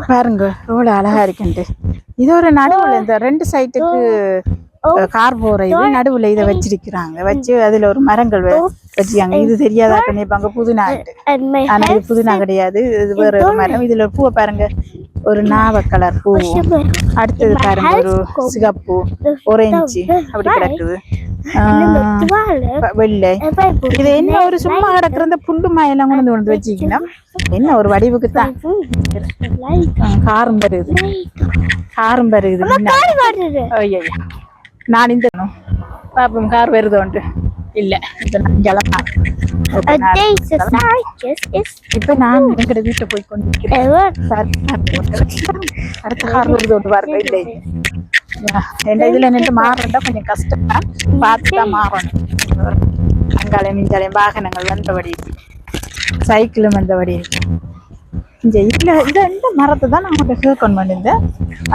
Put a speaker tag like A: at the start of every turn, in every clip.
A: பாருங்க எவ்வளவு அழகா இருக்குன்ட்டு. இது ஒரு நடுவுல இந்த ரெண்டு சைட்டுக்கு கார் போற இது நடுவுல இதை வச்சிருக்கிறாங்க. வச்சு அதுல ஒரு மரங்கள் வச்சுக்காங்க. இது தெரியாதா நினைப்பாங்க புதினா. ஆனா இது புதினா கிடையாது, இது வேற ஒரு மரம். இதுல பூவை பாருங்க, ஒரு நாவ கலர் பூ. அடுத்தது பாருங்க ஒரு சிகப்பு, ஒரேஞ்சு அப்படி கிடக்குது, வெள்ளை. இது என்ன ஒரு சும்மா கிடக்குற இந்த புல்லு மாயெல்லாம் கொண்டு வந்து வச்சுக்கணும். என்ன ஒரு வடிவுக்கு தான். காரும் வருது, காரும் வருது. நான் இந்த பாப்போம் கார் வருதோன்ட்டு. இல்ல இப்ப நான் எங்கட வீட்டை போய் கொண்டிருக்கிறேன். அடுத்த கார் வருதோண்டு பாருங்க. இல்லை என் இதுல நின்று மாறண்டா கொஞ்சம் கஷ்டம் தான், பார்த்துதான் மாறணும். அங்காலையும் இங்காலையும் வாகனங்கள் வந்தபடி, சைக்கிளும் வந்தபடி இருக்கு. இந்த இதுல இந்த மரத்தை தான் நான் உங்கள்கிட்ட கேட்கணும் பண்ணியிருந்தேன்.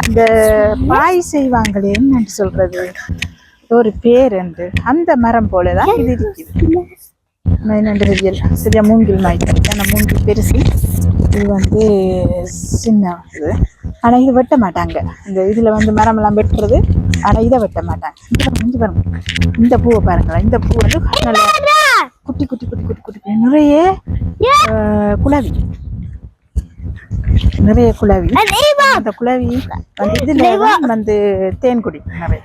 A: அந்த பாய் செய்வாங்களே, என்னன்னு சொல்றது, ஒரு பேர் என்று, அந்த மரம் போலதான் இது இருக்குது. என்னென்று தெரியல சரியா. மூங்கில் மாய்க்கு, ஏன்னா மூங்கில் பெருசு, இது வந்து சின்ன இது. ஆனா இது வெட்ட மாட்டாங்க. இந்த இதுல வந்து மரம் எல்லாம் வெட்டுறது, ஆனா இதை வெட்ட மாட்டாங்க. இங்க பாருங்க, இந்த பூவை பாருங்களேன். இந்த பூ வந்து நல்ல குட்டி குட்டி குட்டி குட்டி குட்டி நிறைய குளவி, நிறைய குளவி. அந்த குளவி வந்து இதுல வந்து தேன் குடி நிறைய.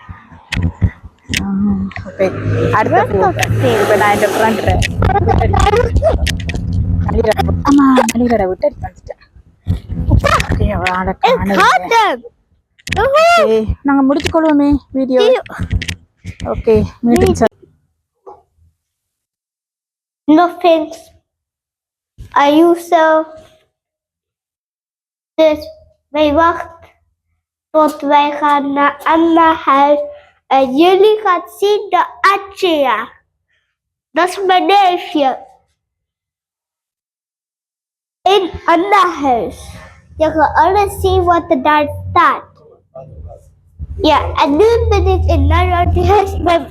A: அடுத்த இப்ப நான் இந்த ஃப்ரண்ட் ஆமா மளிகடை விட்டு வந்துட்டேன். நாங்க முடிச்சு கொள்வோமே video. Okay meeting.
B: No thanks. Are you so? Dus wij wachten tot wij gaan naar een ander huis en jullie gaan zien de Atjea. Dat is mijn neefje. In een ander huis. Je kan alles zien wat er daar staat. Ja, en nu ben ik in een ander huis met